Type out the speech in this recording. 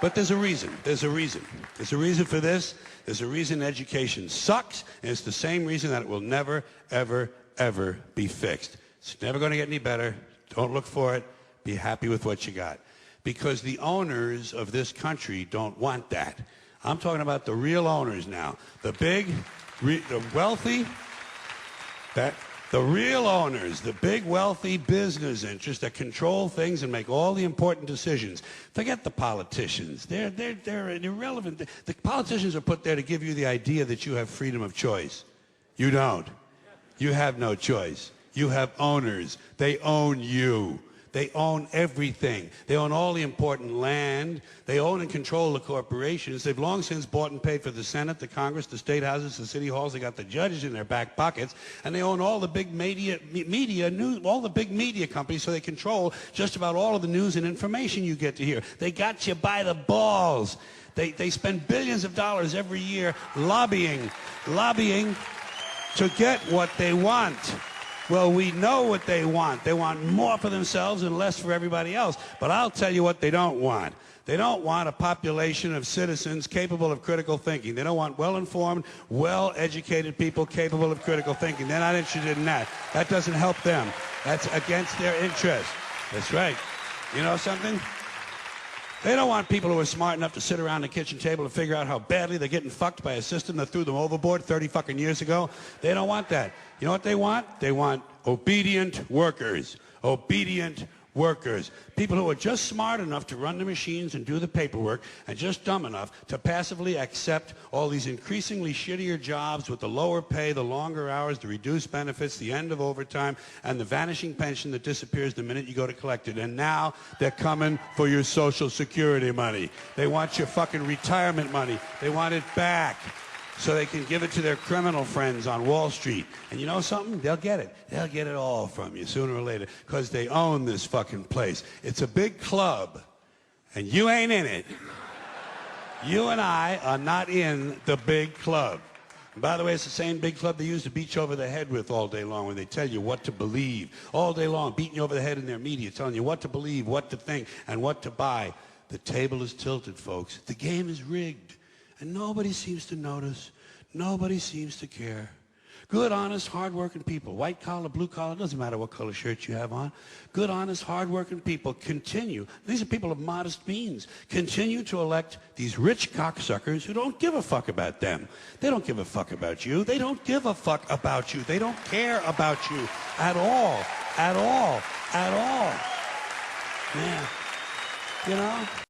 But there's a reason. There's a reason. There's a reason for this. There's a reason education sucks, and it's the same reason that it will never, ever, ever be fixed. It's never going to get any better. Don't look for it. Be happy with what you got. Because the owners of this country don't want that. I'm talking about the real owners now. The big, the wealthy, the real owners, the big wealthy business interests that control things and make all the important decisions. Forget the politicians. They're irrelevant. The politicians are put there to give you the idea that you have freedom of choice. You don't. You have no choice. You have owners. They own you. They own everything. They own all the important land. They own and control the corporations. They've long since bought and paid for the Senate, the Congress, the state houses, the city halls. They got the judges in their back pockets, and they own all the big all the big media companies. So they control just about all of the news and information you get to hear. They got you by the balls. They spend billions of dollars every year lobbying to get what they want. Well, we know what they want. They want more for themselves and less for everybody else. But I'll tell you what they don't want. They don't want a population of citizens capable of critical thinking. They don't want well-informed, well-educated people capable of critical thinking. They're not interested in that. That doesn't help them. That's against their interest. That's right. You know something? They don't want people who are smart enough to sit around the kitchen table and figure out how badly they're getting fucked by a system that threw them overboard 30 fucking years ago. They don't want that. You know what they want? They want obedient workers. Obedient workers. People who are just smart enough to run the machines and do the paperwork and just dumb enough to passively accept all these increasingly shittier jobs with the lower pay, the longer hours, the reduced benefits, the end of overtime, and the vanishing pension that disappears the minute you go to collect it. And now they're coming for your Social Security money. They want your fucking retirement money. They want it back, so they can give it to their criminal friends on Wall Street. And you know something? They'll get it. They'll get it all from you sooner or later, because they own this fucking place. It's a big club, and you ain't in it. You and I are not in the big club. And by the way, it's the same big club they use to beat you over the head with all day long when they tell you what to believe. All day long, beating you over the head in their media, telling you what to believe, what to think, and what to buy. The table is tilted, folks. The game is rigged. And nobody seems to notice. Nobody seems to care. Good, honest, hard-working people, white collar, blue collar, doesn't matter what color shirt you have on. Good, honest, hard-working people continue. These are people of modest means. Continue to elect these rich cocksuckers who don't give a fuck about them. They don't give a fuck about you. They don't give a fuck about you. They don't care about you at all. At all. At all. Yeah. You know?